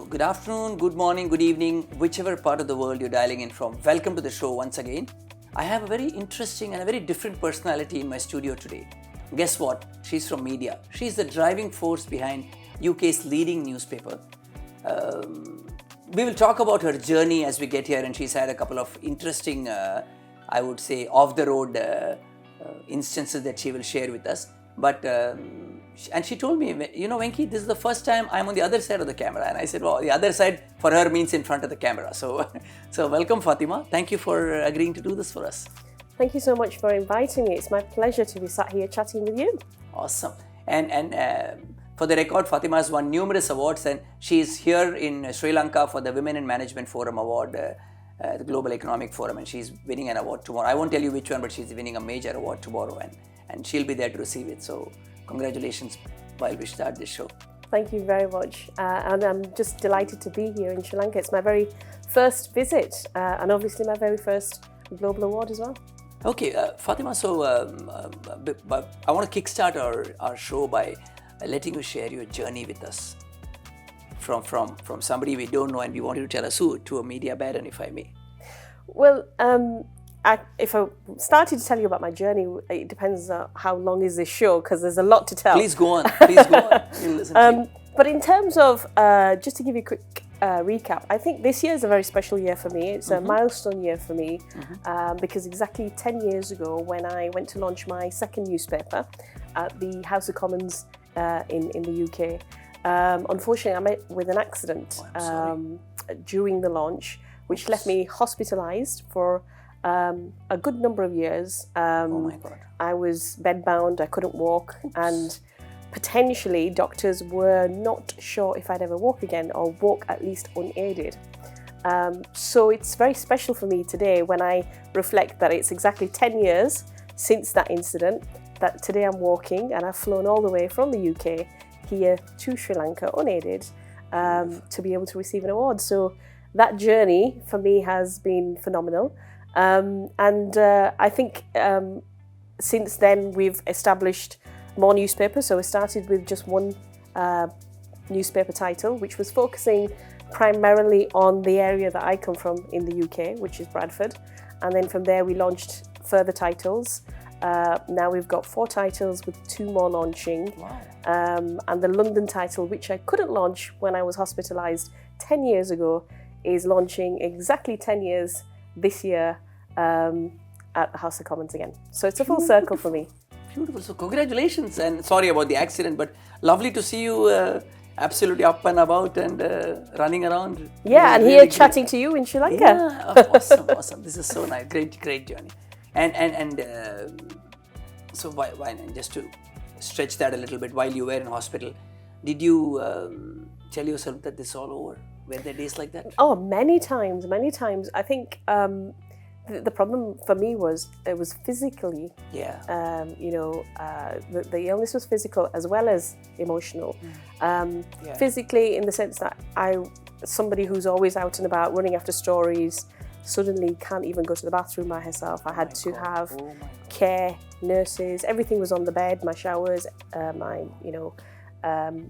good afternoon, good morning, good evening, whichever part of the world you're dialing in from. Welcome to the show once again. I have a very interesting and a very different personality in my studio today. Guess what? She's from media. She's the driving force behind UK's leading newspaper. We will talk about her journey as we get here, and she's had a couple of interesting, I would say, off-the-road instances that she will share with us. But and she told me, you know, Venki, this is the first time I'm on the other side of the camera. And I said, well, the other side for her means in front of the camera. So welcome, Fatima. Thank you for agreeing to do this for us. Thank you so much for inviting me. It's my pleasure to be sat here chatting with you. Awesome. And for the record, Fatima has won numerous awards, and she is here in Sri Lanka for the Women in Management Forum Award, the Global Economic Forum, and she's winning an award tomorrow. I won't tell you which one, but she's winning a major award tomorrow, and she'll be there to receive it. So congratulations while we start this show. Thank you very much. And I'm just delighted to be here in Sri Lanka. It's my very first visit and obviously my very first global award as well. Okay, Fatima, so I want to kickstart our show by letting you share your journey with us from somebody we don't know, and we want you to tell us who, to a media baron, if I may. Well, if I started to tell you about my journey, it depends on how long is this show, because there's a lot to tell. Please go on. Please go on. We'll listen to you. But in terms of, just to give you a quick recap, I think this year is a very special year for me. It's a milestone year for me because exactly 10 years ago, when I went to launch my second newspaper at the House of Commons in the UK, unfortunately I met with an accident during the launch, which left me hospitalised for a good number of years. Oh my God. I was bedbound, I couldn't walk, and potentially doctors were not sure if I'd ever walk again, or walk at least unaided. So it's very special for me today when I reflect that it's exactly 10 years since that incident, that today I'm walking, and I've flown all the way from the UK here to Sri Lanka unaided to be able to receive an award. So that journey for me has been phenomenal. I think since then we've established more newspapers. So we started with just one newspaper title, which was focusing primarily on the area that I come from in the UK, which is Bradford. And then from there we launched further titles. Now we've got 4 titles with 2 more launching. Wow. And the London title, which I couldn't launch when I was hospitalised 10 years ago, is launching exactly 10 years this year at the House of Commons again. So it's a full circle for me. Beautiful. So congratulations, and sorry about the accident, but lovely to see you absolutely up and about and running around. Yeah, and here chatting to you in Sri Lanka. Yeah, awesome. This is so nice. Great journey. And so why just to stretch that a little bit, while you were in hospital, did you tell yourself that this is all over? Were there days like that? Oh, many times. I think the problem for me was it was physically. Yeah. The illness was physical as well as emotional. Physically, in the sense that somebody who's always out and about running after stories, suddenly can't even go to the bathroom by herself. I had to have care, nurses, everything was on the bed, my showers,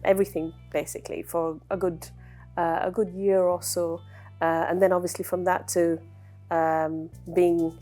everything basically for a good year or so. And then obviously from that to being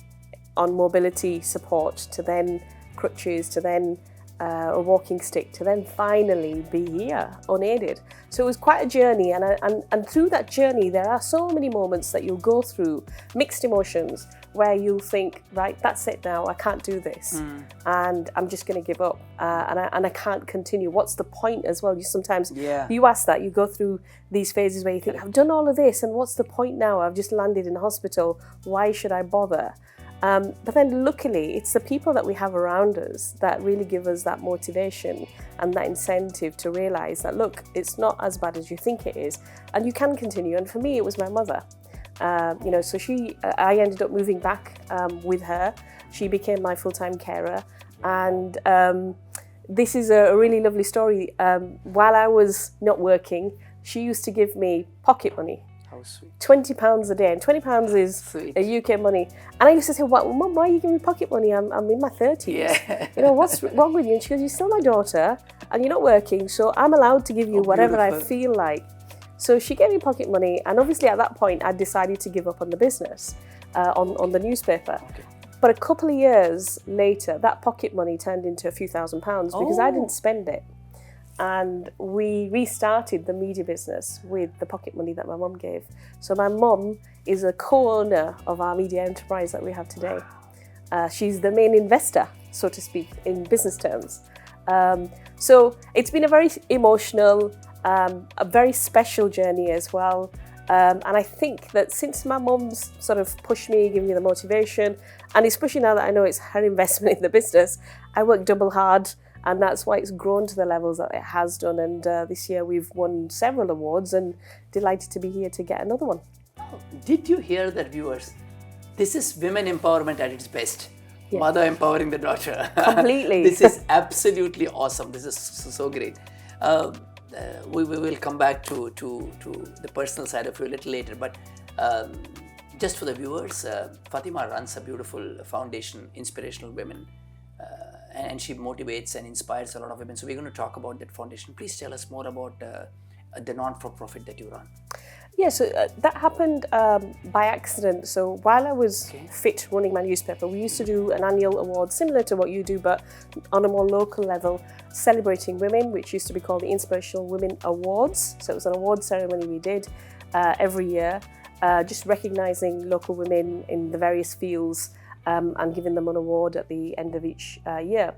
on mobility support, to then crutches, to then a walking stick, to then finally be here unaided. So it was quite a journey, and through that journey there are so many moments that you'll go through, mixed emotions, where you'll think, right, that's it now, I can't do this, and I'm just going to give up, and I can't continue. What's the point as well? You sometimes you ask that, you go through these phases where you think, I've done all of this, and what's the point now? I've just landed in hospital, why should I bother? But then luckily, it's the people that we have around us that really give us that motivation and that incentive to realise that, look, it's not as bad as you think it is, and you can continue. And for me, it was my mother. So I ended up moving back with her. She became my full-time carer. And this is a really lovely story. While I was not working, she used to give me pocket money. How sweet. £20 a day, and £20 is Sweet. a UK money. And I used to say, Mum, why are you giving me pocket money? I'm in my 30s. Yeah. What's wrong with you? And she goes, you're still my daughter and you're not working, so I'm allowed to give you whatever beautiful. I feel like. So she gave me pocket money, and obviously at that point I decided to give up on the business, on the newspaper. Okay. But a couple of years later, that pocket money turned into a few £1,000s because I didn't spend it. And we restarted the media business with the pocket money that my mum gave. So my mum is a co-owner of our media enterprise that we have today. She's the main investor, so to speak, in business terms. So it's been a very emotional, a very special journey as well. And I think that since my mum's sort of pushed me, given me the motivation, and especially now that I know it's her investment in the business, I work double hard, and that's why it's grown to the levels that it has done. And this year we've won several awards, and delighted to be here to get another one. Did you hear that, viewers? This is women empowerment at its best. Yeah. Mother empowering the daughter. Completely. This is absolutely awesome. This is so great. We will come back to the personal side of you a little later, but just for the viewers, Fatima runs a beautiful foundation, Inspirational Women, and she motivates and inspires a lot of women. So we're going to talk about that foundation. Please tell us more about the non-for-profit that you run. Yeah, so that happened by accident. So while I was fit running my newspaper, we used to do an annual award similar to what you do, but on a more local level, celebrating women, which used to be called the Inspirational Women Awards. So it was an award ceremony we did every year, just recognising local women in the various fields and giving them an award at the end of each year.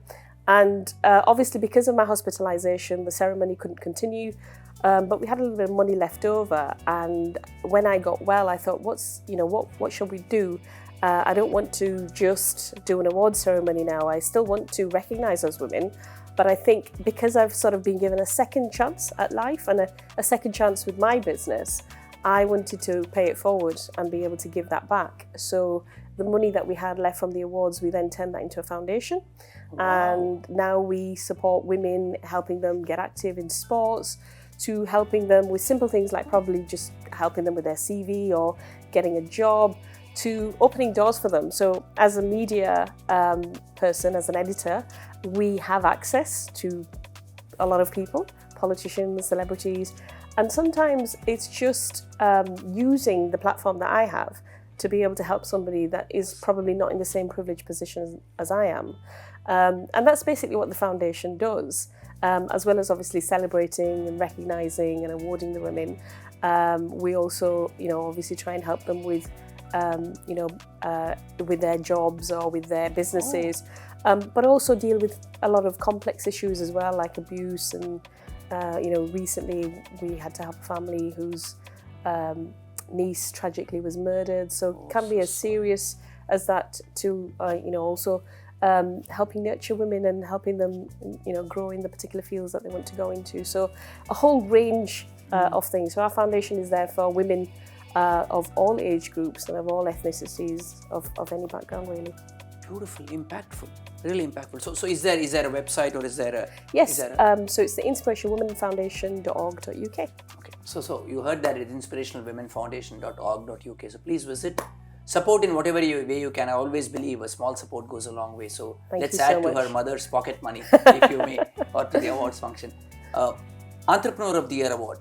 And obviously, because of my hospitalisation, the ceremony couldn't continue. But we had a little bit of money left over, and when I got well, I thought, what shall we do? I don't want to just do an award ceremony now. I still want to recognise those women, but I think because I've sort of been given a second chance at life and a second chance with my business, I wanted to pay it forward and be able to give that back. So the money that we had left from the awards, we then turned that into a foundation. Wow. And now we support women, helping them get active in sports, to helping them with simple things like probably just helping them with their CV or getting a job, to opening doors for them. So as a media person, as an editor, we have access to a lot of people, politicians, celebrities, and sometimes it's just using the platform that I have to be able to help somebody that is probably not in the same privileged position as I am. And that's basically what the foundation does. As well as obviously celebrating and recognising and awarding the women, we also, obviously try and help them with, with their jobs or with their businesses, but also deal with a lot of complex issues as well, like abuse. And, recently we had to help a family whose niece tragically was murdered. So it can be as serious as that to, also helping nurture women and helping them, grow in the particular fields that they want to go into. So a whole range of things. So our foundation is there for women of all age groups and of all ethnicities, of any background, really. Beautiful, impactful, really impactful. So is there a website, or is there a... Yes, so it's the inspirationwomenfoundation.org.uk. Okay, so you heard that it's inspirationalwomenfoundation.org.uk. So please visit. Support in whatever way you can. I always believe a small support goes a long way. So let's add to her mother's pocket money, if you may, or to the awards function. Entrepreneur of the Year Award.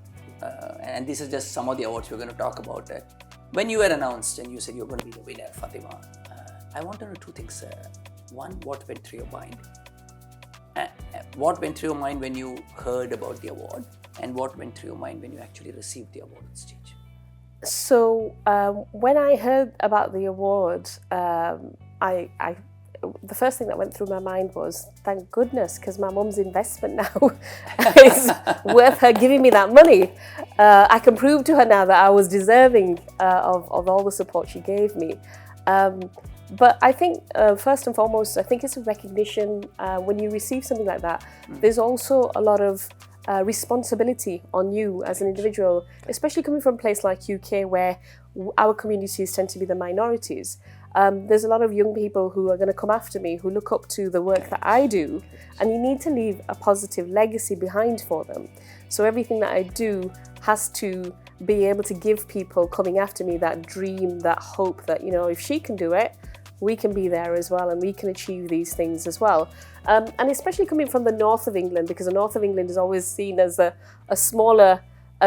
And this is just some of the awards we're going to talk about. When you were announced and you said you're going to be the winner, Fatima, I want to know two things. One, what went through your mind? What went through your mind when you heard about the award? And what went through your mind when you actually received the award on stage? So when I heard about the award, the first thing that went through my mind was, thank goodness, because my mum's investment now is worth her giving me that money. I can prove to her now that I was deserving of all the support she gave me. But I think first and foremost, I think it's a recognition. When you receive something like that, there's also a lot of responsibility on you as an individual, especially coming from a place like UK where our communities tend to be the minorities. There's a lot of young people who are going to come after me, who look up to the work that I do, and you need to leave a positive legacy behind for them. So everything that I do has to be able to give people coming after me that dream, that hope that, if she can do it, we can be there as well, and we can achieve these things as well. And especially coming from the north of England, because the north of England is always seen as a smaller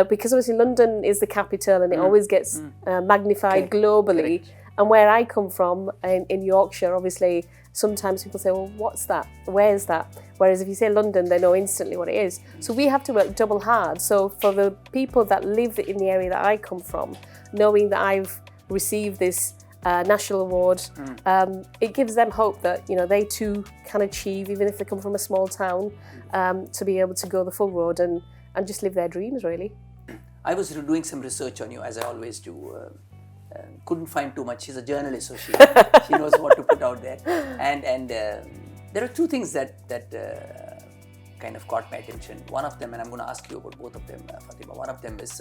because obviously London is the capital and it always gets magnified globally. Correct. And where I come from in Yorkshire, obviously, sometimes people say, well, what's that? Where's that? Whereas if you say London, they know instantly what it is. So we have to work double hard. So for the people that live in the area that I come from, knowing that I've received this national award, it gives them hope that, you know, they too can achieve, even if they come from a small town, to be able to go the full road and just live their dreams, really. I was doing some research on you, as I always do. Couldn't find too much. She's a journalist, so she knows what to put out there. And there are two things that kind of caught my attention. One of them, and I'm going to ask you about both of them, Fatima. One of them is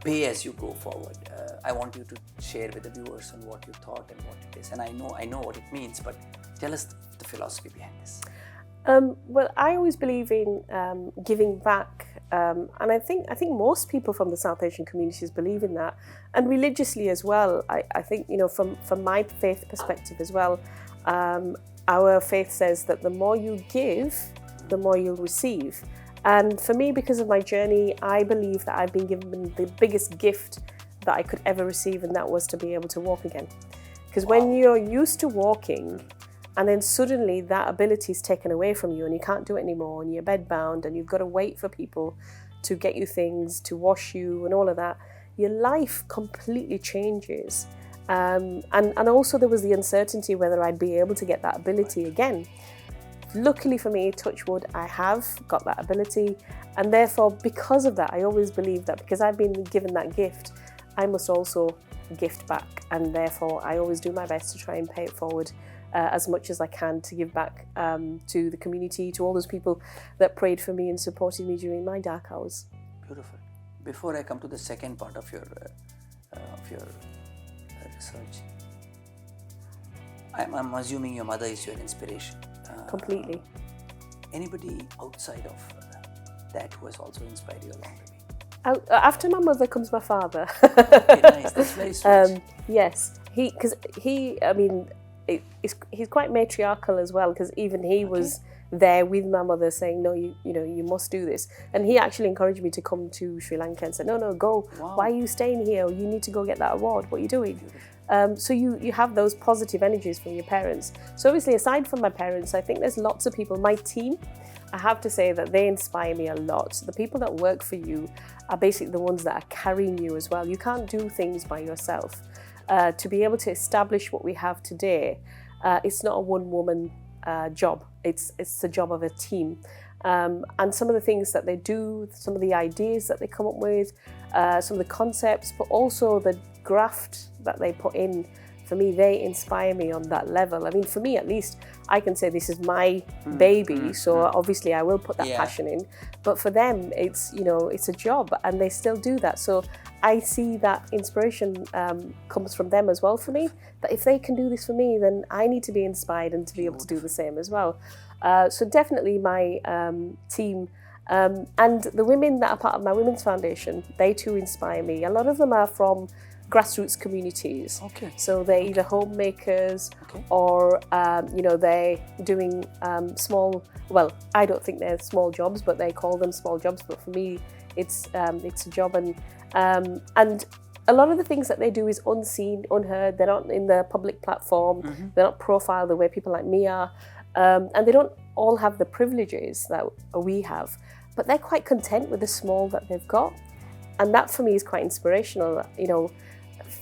pay as you go forward. I want you to share with the viewers on what you thought and what it is. And I know what it means, but tell us the philosophy behind this. Well, I always believe in giving back, and I think most people from the South Asian communities believe in that, and religiously as well. I think, you know, from my faith perspective as well, our faith says that the more you give, the more you'll receive. And for me, because of my journey, I believe that I've been given the biggest gift that I could ever receive, and that was to be able to walk again. Because when you're used to walking, and then suddenly that ability is taken away from you and you can't do it anymore and you're bedbound and you've got to wait for people to get you things, to wash you and all of that, your life completely changes. And also there was the uncertainty whether I'd be able to get that ability again. Luckily for me, touch wood, I have got that ability. And therefore, because of that, I always believe that because I've been given that gift, I must also gift back. And therefore, I always do my best to try and pay it forward as much as I can to give back to the community, to all those people that prayed for me and supported me during my dark hours. Beautiful. Before I come to the second part of your research, I'm assuming your mother is your inspiration. Completely. Anybody outside of that who has also inspired you along the way? After my mother comes my father. Okay, nice. That's very sweet. Yes, he's quite matriarchal as well, because even he was there with my mother saying, no, you must do this. And he actually encouraged me to come to Sri Lanka and said, no, go. Wow. Why are you staying here? You need to go get that award. What are you doing? So you have those positive energies from your parents. So obviously, aside from my parents, I think there's lots of people. My team, I have to say that they inspire me a lot. The people that work for you are basically the ones that are carrying you as well. You can't do things by yourself. To be able to establish what we have today, it's not a one-woman job. It's the job of a team. And some of the things that they do, some of the ideas that they come up with, some of the concepts, but also the graft that they put in, for me, they inspire me on that level. I mean, for me at least, I can say this is my baby, so obviously I will put that passion in. But for them, it's a job, and they still do that. So I see that inspiration comes from them as well for me, that if they can do this for me, then I need to be inspired and to be able to do the same as well. So definitely my team and the women that are part of my women's foundation, they too inspire me. A lot of them are from grassroots communities. Okay. So they're either homemakers or they're doing small. Well, I don't think they're small jobs, but they call them small jobs. But for me, it's a job, and a lot of the things that they do is unseen, unheard. They're not in the public platform. They're not profiled the way people like me are, and they don't all have the privileges that we have. But they're quite content with the small that they've got, and that for me is quite inspirational.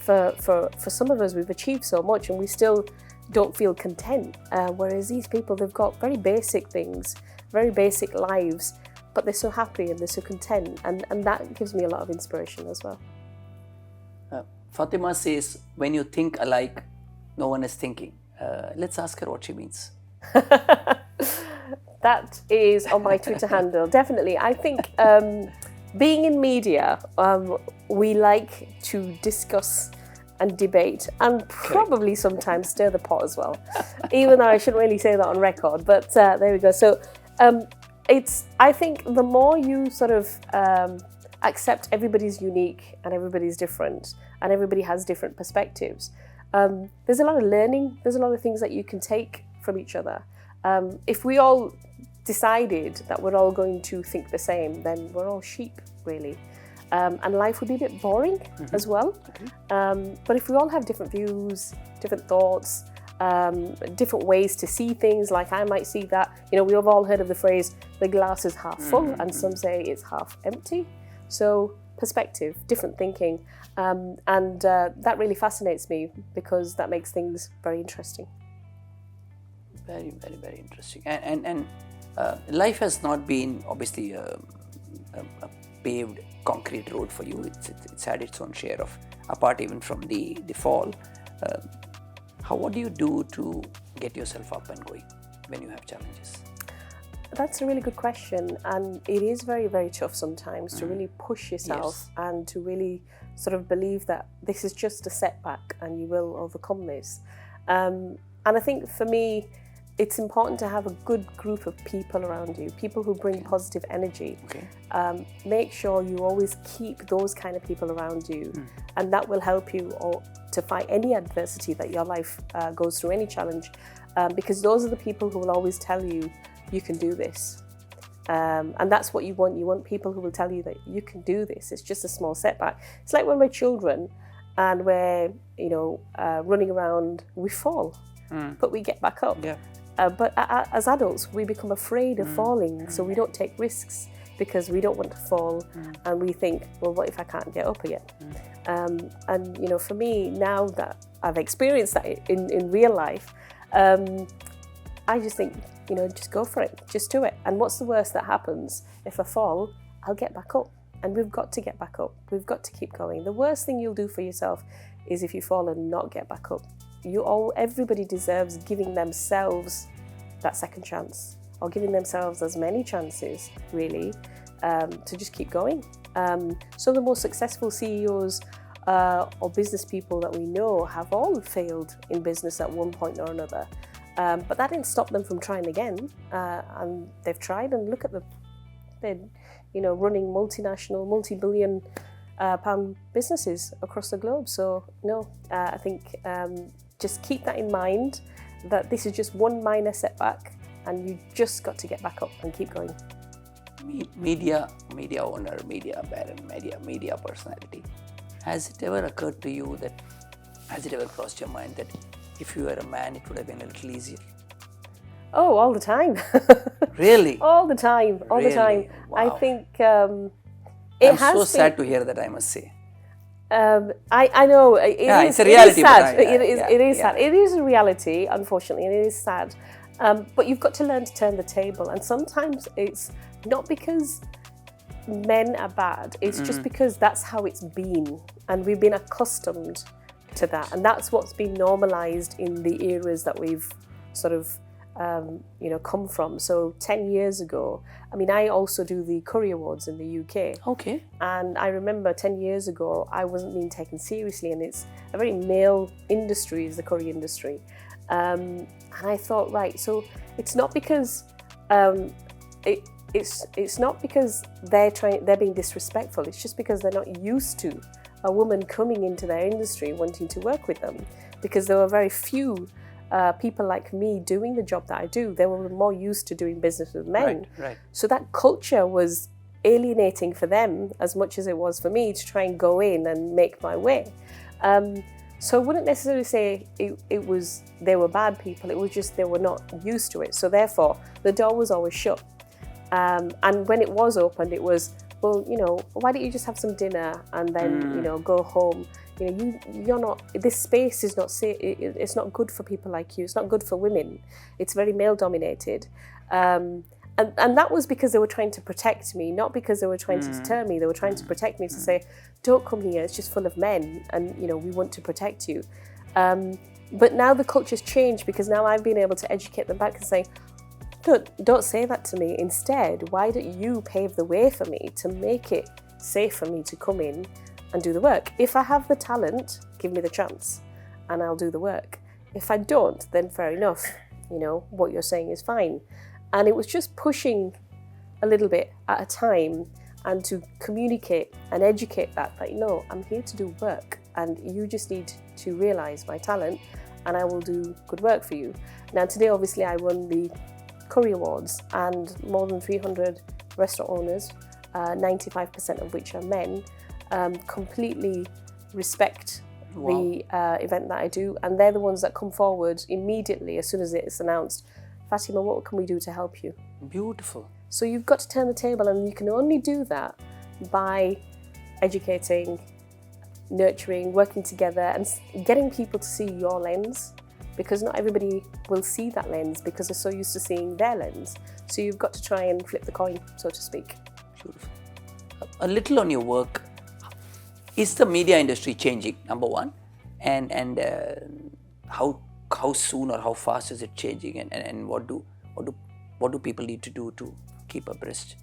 For some of us, we've achieved so much and we still don't feel content. Whereas these people, they've got very basic things, very basic lives, but they're so happy and they're so content. And that gives me a lot of inspiration as well. Fatima says, when you think alike, no one is thinking. Let's ask her what she means. That is on my Twitter handle, definitely. I think being in media, we like to discuss and debate and probably sometimes stir the pot as well, even though I shouldn't really say that on record, but there we go. So I think the more you sort of accept everybody's unique and everybody's different and everybody has different perspectives, there's a lot of learning, there's a lot of things that you can take from each other. If we all decided that we're all going to think the same, then we're all sheep, really. And life would be a bit boring as well. But if we all have different views, different thoughts, different ways to see things, like I might see that, we've all heard of the phrase, the glass is half full, and some say it's half empty. So perspective, different thinking, and that really fascinates me because that makes things very interesting. Very, very, very interesting. And life has not been obviously a paved concrete road for you. It's had its own share of, apart even from the fall. What do you do to get yourself up and going when you have challenges? That's a really good question, and it is very, very tough sometimes to really push yourself and to really sort of believe that this is just a setback and you will overcome this. And I think for me, it's important to have a good group of people around you, people who bring positive energy. Make sure you always keep those kind of people around you, and that will help you to fight any adversity that your life goes through, any challenge, because those are the people who will always tell you, you can do this. And that's what you want. You want people who will tell you that you can do this. It's just a small setback. It's like when we're children and we're, running around, we fall, but we get back up. But as adults, we become afraid of falling, so we don't take risks because we don't want to fall, and we think, well, what if I can't get up again? And for me, now that I've experienced that in real life, I just think, just go for it, just do it. And what's the worst that happens? If I fall, I'll get back up, and we've got to get back up. We've got to keep going. The worst thing you'll do for yourself is if you fall and not get back up. Everybody deserves giving themselves that second chance, or giving themselves as many chances, really, to just keep going. So the most successful CEOs or business people that we know have all failed in business at one point or another. But that didn't stop them from trying again, and they've tried, and look at them. They're running multinational, multi-billion pound businesses across the globe. So I think just keep that in mind, that this is just one minor setback and you just got to get back up and keep going. Media owner, media baron, media personality. Has it ever occurred to you has it ever crossed your mind that if you were a man, it would have been a little easier? Oh, all the time. Really? All the time, all the time. Wow. I think I'm so sad to hear that, I must say. I know it's a reality. It is sad. It is sad. sad. It is a reality, unfortunately, and it is sad. But you've got to learn to turn the table. And sometimes it's not because men are bad. It's just because that's how it's been, and we've been accustomed to that, and that's what's been normalised in the eras that we've sort of come from. So 10 years ago, I also do the Curry Awards in the UK. Okay. And I remember 10 years ago, I wasn't being taken seriously, and it's a very male industry, is the curry industry. And I thought, right, so it's not because it's not because they're being disrespectful. It's just because they're not used to a woman coming into their industry wanting to work with them, because there were very few people like me doing the job that I do. They were more used to doing business with men. Right. So that culture was alienating for them as much as it was for me to try and go in and make my way. So I wouldn't necessarily say it was they were bad people. It was just they were not used to it. So therefore, the door was always shut. And when it was opened, it was, well, why don't you just have some dinner and then, go home? You're not, this space is not safe. It's not good for people like you. It's not good for women. It's very male dominated. And that was because they were trying to protect me, not because they were trying to deter me. They were trying to protect me, to say, don't come here, it's just full of men, and we want to protect you. But now the culture's changed, because now I've been able to educate them back and say, don't say that to me. Instead, why don't you pave the way for me to make it safe for me to come in and do the work? If I have the talent, give me the chance and I'll do the work. If I don't, then fair enough. What you're saying is fine. And it was just pushing a little bit at a time, and to communicate and educate that I'm here to do work, and you just need to realise my talent, and I will do good work for you. Now today, obviously, I won the Curry Awards, and more than 300 restaurant owners, 95% of which are men, completely respect the event that I do, and they're the ones that come forward immediately as soon as it's announced. Fatima, what can we do to help you? Beautiful. So you've got to turn the table, and you can only do that by educating, nurturing, working together, and getting people to see your lens, because not everybody will see that lens because they're so used to seeing their lens. So you've got to try and flip the coin, so to speak. Beautiful. A little on your work. Is the media industry changing, number one? And how soon or how fast is it changing? And what do people need to do to keep abreast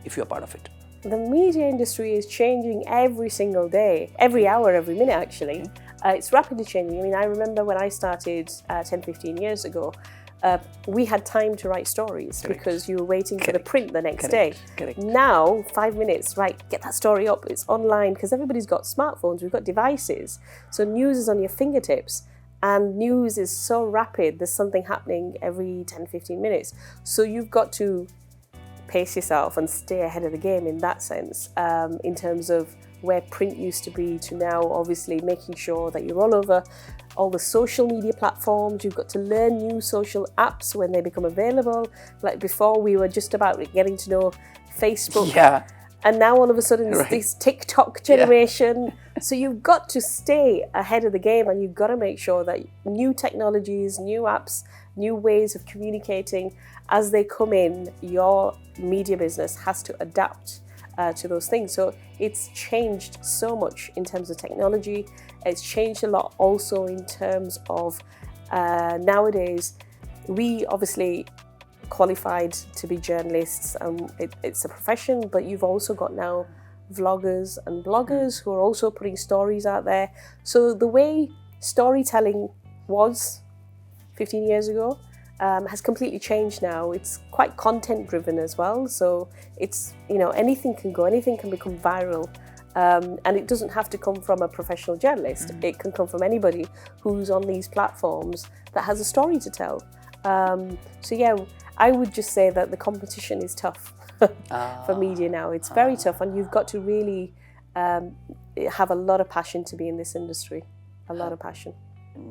if you're part of it? The media industry is changing every single day, every hour, every minute actually. It's rapidly changing. I mean, I remember when I started 10, 15 years ago, we had time to write stories because you were waiting for the print the next day. Now, 5 minutes, right, get that story up. It's online because everybody's got smartphones, we've got devices. So news is on your fingertips, and news is so rapid. There's something happening every 10, 15 minutes. So you've got to pace yourself and stay ahead of the game in that sense, in terms of where print used to be to now obviously making sure that you're all over all the social media platforms. You've got to learn new social apps when they become available. Like before, we were just about getting to know Facebook. Yeah. And now all of a sudden it's this TikTok generation. Yeah. So you've got to stay ahead of the game, and you've got to make sure that new technologies, new apps, new ways of communicating, as they come in, your media business has to adapt to those things. So it's changed so much in terms of technology. It's changed a lot also in terms of nowadays, we obviously qualified to be journalists, and it's a profession, but you've also got now vloggers and bloggers who are also putting stories out there. So the way storytelling was 15 years ago has completely changed now. It's quite content driven as well. So it's, anything can go, anything can become viral. And it doesn't have to come from a professional journalist. It can come from anybody who's on these platforms that has a story to tell. So yeah, I would just say that the competition is tough for media now. It's very tough, and you've got to really have a lot of passion to be in this industry. A lot of passion.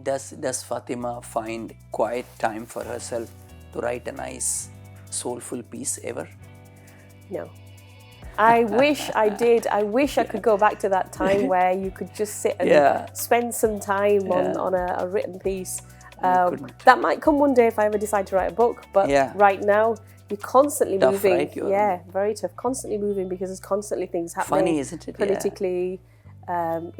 Does Fatima find quiet time for herself to write a nice, soulful piece ever? No. I wish I did. I wish I could go back to that time where you could just sit and spend some time on a written piece. That might come one day if I ever decide to write a book, but right now you're constantly moving. Right? Very tough. Constantly moving because there's constantly things happening. Funny, isn't it? Politically, and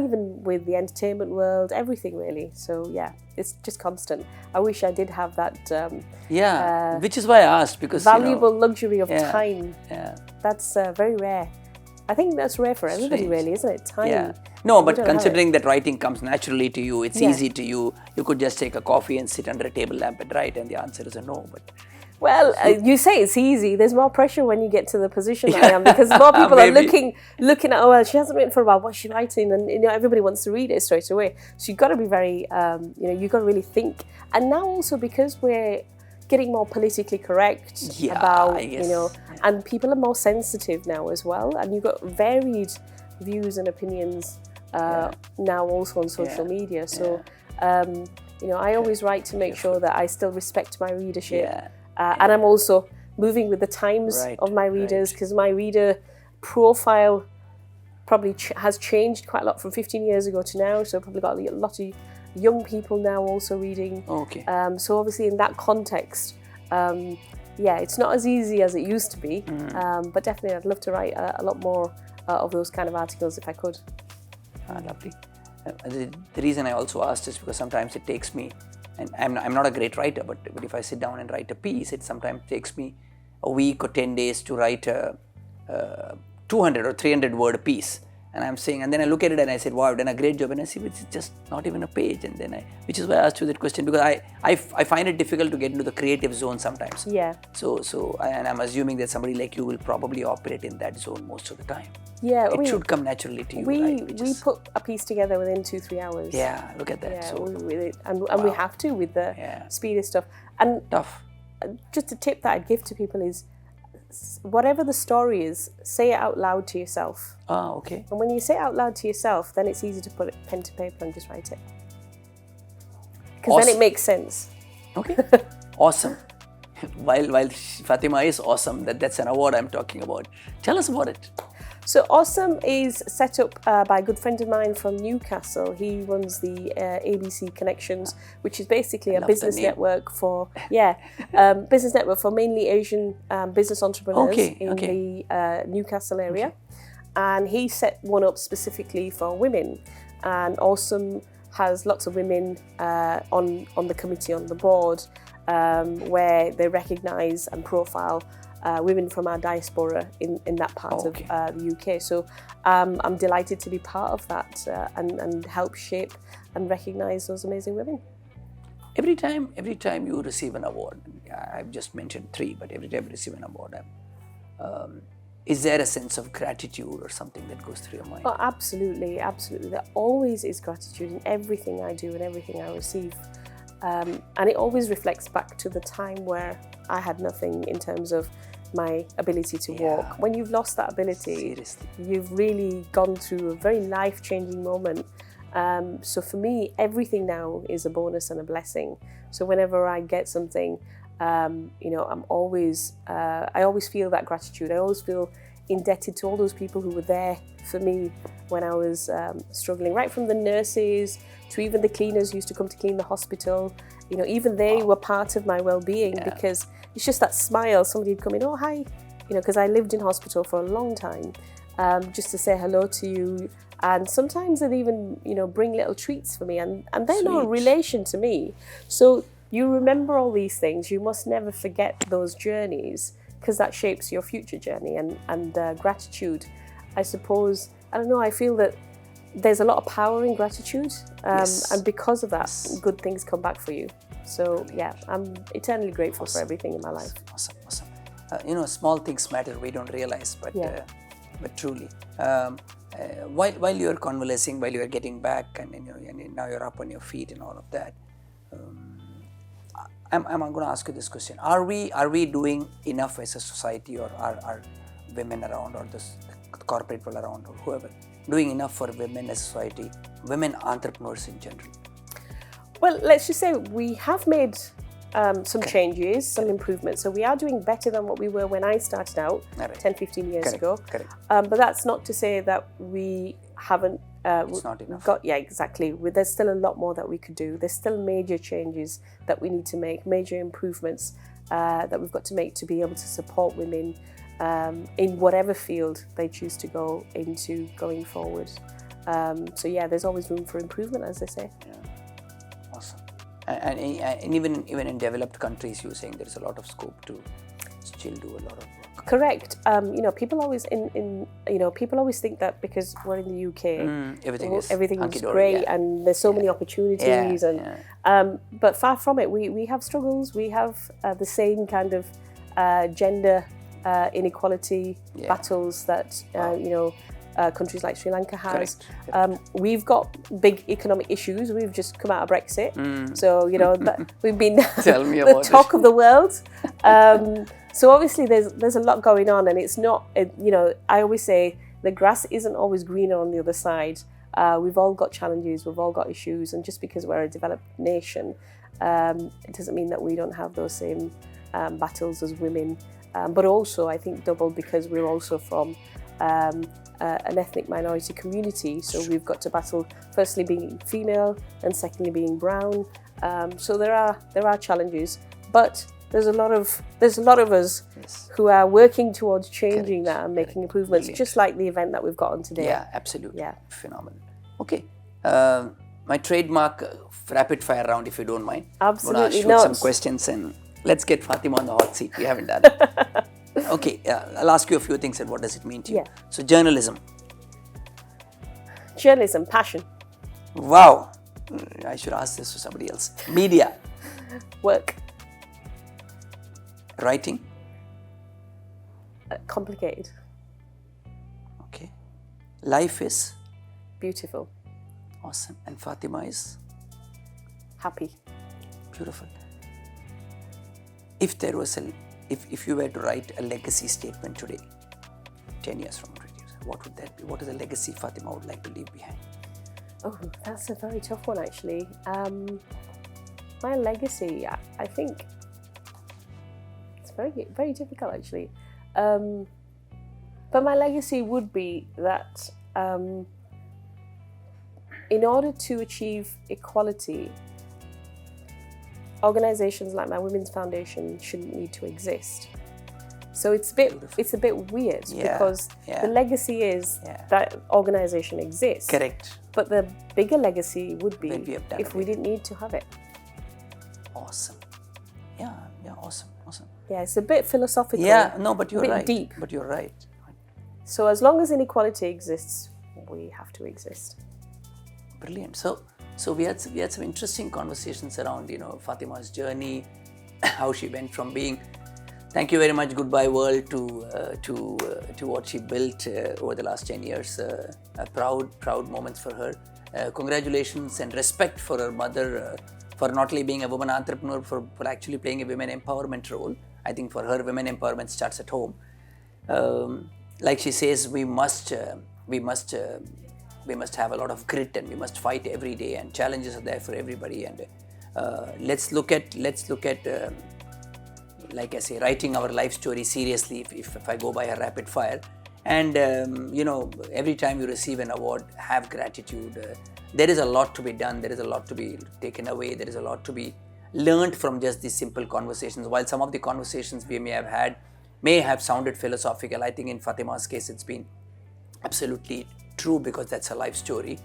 even with the entertainment world, everything really. So yeah, it's just constant. I wish I did have that. Which is why I asked, because valuable luxury of time. Yeah, that's very rare. I think that's rare for everybody, really, isn't it? Time. Yeah. No, but considering that writing comes naturally to you, it's easy to you. You could just take a coffee and sit under a table lamp and write, and the answer is a no. But well, you say it's easy. There's more pressure when you get to the position I am, because more people are looking at, oh well, she hasn't written for a while. What's she writing? And everybody wants to read it straight away. So you've got to be very, you've got to really think. And now also because we're getting more politically correct about, and people are more sensitive now as well. And you've got varied views and opinions now also on social media. So, I always write to make sure that I still respect my readership. And I'm also moving with the times of my readers, because my reader profile probably has changed quite a lot from 15 years ago to now. So probably got a lot of young people now also reading. So obviously in that context, it's not as easy as it used to be, but definitely I'd love to write a lot more of those kind of articles if I could. Lovely. The reason I also asked is because sometimes it takes me, and I'm not a great writer, but if I sit down and write a piece, it sometimes takes me a week or 10 days to write a 200 or 300 word piece. And I'm saying, and then I look at it and I said, wow, I've done a great job. And I see it's just not even a page. And then which is why I asked you that question, because I find it difficult to get into the creative zone sometimes. Yeah. And I'm assuming that somebody like you will probably operate in that zone most of the time. Yeah. It should come naturally to you. We put a piece together within 2-3 hours. Yeah, look at that. Yeah, we have to with the speed of stuff. And tough. just a tip that I'd give to people is, whatever the story is, say it out loud to yourself. Ah, okay. And when you say it out loud to yourself, then it's easy to put pen to paper and just write it. Because then it makes sense. Okay. Awesome. While Fatima is awesome, that's an award I'm talking about. Tell us about it. So Awesome is set up by a good friend of mine from Newcastle. He runs the ABC Connections, which is basically a business network for business network for mainly Asian business entrepreneurs in the Newcastle area. And he set one up specifically for women. And Awesome has lots of women on the committee, on the board, where they recognise and profile women from our diaspora in that part of the UK. So I'm delighted to be part of that and help shape and recognise those amazing women. Every time you receive an award, I've just mentioned 3, but every time you receive an award, is there a sense of gratitude or something that goes through your mind? Oh, absolutely, absolutely. There always is gratitude in everything I do and everything I receive. And it always reflects back to the time where I had nothing in terms of my ability to walk. When you've lost that ability, seriously, you've really gone through a very life-changing moment. So for me, everything now is a bonus and a blessing. So whenever I get something, I'm always, I always feel that gratitude. I always feel indebted to all those people who were there for me when I was struggling, right from the nurses to even the cleaners who used to come to clean the hospital. Even they were part of my well-being because it's just that smile. Somebody would come in, oh, hi, because I lived in hospital for a long time, just to say hello to you. And sometimes they'd even, bring little treats for me, and they're no relation to me. So you remember all these things. You must never forget those journeys, because that shapes your future journey. And gratitude, I suppose, I don't know, I feel that there's a lot of power in gratitude, and because of that, good things come back for you. So I'm eternally grateful for everything in my life. Awesome. Small things matter, we don't realize, but truly. While you're convalescing, while you're getting back, and now you're up on your feet and all of that, I'm going to ask you this question: Are we doing enough as a society, or are women around, or the corporate people around, or whoever, doing enough for women as a society, women entrepreneurs in general? Well, let's just say we have made some changes, some improvements. So we are doing better than what we were when I started out 10, 15 years ago. But that's not to say that we haven't it's not enough. Exactly. There's still a lot more that we could do. There's still major changes that we need to make, major improvements that we've got to make to be able to support women in whatever field they choose to go into going forward. There's always room for improvement, as they say. Awesome. And even in developed countries, you're saying there's a lot of scope to still do a lot of work. Correct. People always people always think that because we're in the UK, everything is great and there's so many opportunities but far from it. We have struggles. We have the same kind of gender inequality battles that countries like Sri Lanka has. We've got big economic issues. We've just come out of Brexit, so we've been the talk of the world. So obviously there's a lot going on, and it's not. I always say the grass isn't always greener on the other side. We've all got challenges. We've all got issues, and just because we're a developed nation, it doesn't mean that we don't have those same battles as women. But also, I think double, because we're also from an ethnic minority community, so we've got to battle firstly being female and secondly being brown. So there are challenges, but there's a lot of us who are working towards changing that and making improvements. Brilliant. Just like the event that we've got on today. Yeah, absolutely. Yeah, phenomenal. Okay, my trademark rapid fire round, if you don't mind. Absolutely. I'm gonna shoot some questions and let's get Fatima on the hot seat. We haven't done it. Okay, I'll ask you a few things and what does it mean to you? So journalism. Journalism, passion. Wow, I should ask this to somebody else. Media. Work. Writing. Complicated. Okay. Life is? Beautiful. Awesome. And Fatima is? Happy. Beautiful. if there was if you were to write a legacy statement today, 10 years from today, what would that be? What is the legacy Fatima would like to leave behind? Oh, that's a very tough one, actually. My legacy, I think it's very, very difficult, actually. But my legacy would be that in order to achieve equality, organisations like my Women's Foundation shouldn't need to exist. So it's a bit weird because the legacy is that organisation exists. Correct. But the bigger legacy would be if we didn't need to have it. Awesome. Yeah, awesome. Yeah, it's a bit philosophical. Yeah, no, but you're right. Deep. But you're right. So as long as inequality exists, we have to exist. Brilliant. So we had some interesting conversations around, Fatima's journey, how she went from being, thank you very much, goodbye world, to what she built over the last 10 years. Proud moments for her. Congratulations and respect for her mother, for not only being a woman entrepreneur, for actually playing a women empowerment role. I think for her, women empowerment starts at home. Like she says, we must have a lot of grit, and we must fight every day, and challenges are there for everybody. And let's look at like I say, writing our life story seriously, if I go by a rapid fire. And every time you receive an award, have gratitude. There is a lot to be done, there is a lot to be taken away, there is a lot to be learned from just these simple conversations. While some of the conversations we may have had may have sounded philosophical, I think in Fatima's case it's been absolutely true, because that's a life story.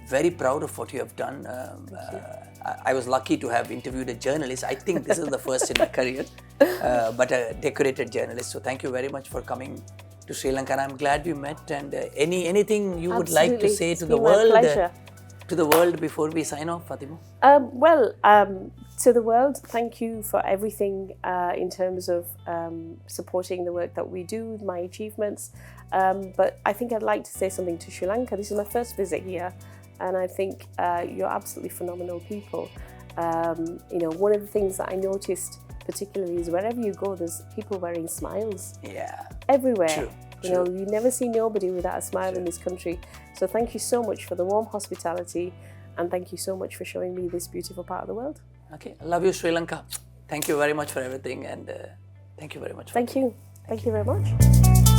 Very proud of what you have done. I was lucky to have interviewed a journalist. I think this is the first in my career, but a decorated journalist. So thank you very much for coming to Sri Lanka. And I'm glad we met. And anything you would like to say to the world before we sign off, Fatima? To the world, thank you for everything in terms of supporting the work that we do, my achievements. But I think I'd like to say something to Sri Lanka. This is my first visit here, and I think you're absolutely phenomenal people. One of the things that I noticed particularly is wherever you go, there's people wearing smiles. Yeah. Everywhere. True. You never see nobody without a smile in this country. So thank you so much for the warm hospitality, and thank you so much for showing me this beautiful part of the world. Okay, I love you, Sri Lanka. Thank you very much for everything, and thank you very much. Thank you very much.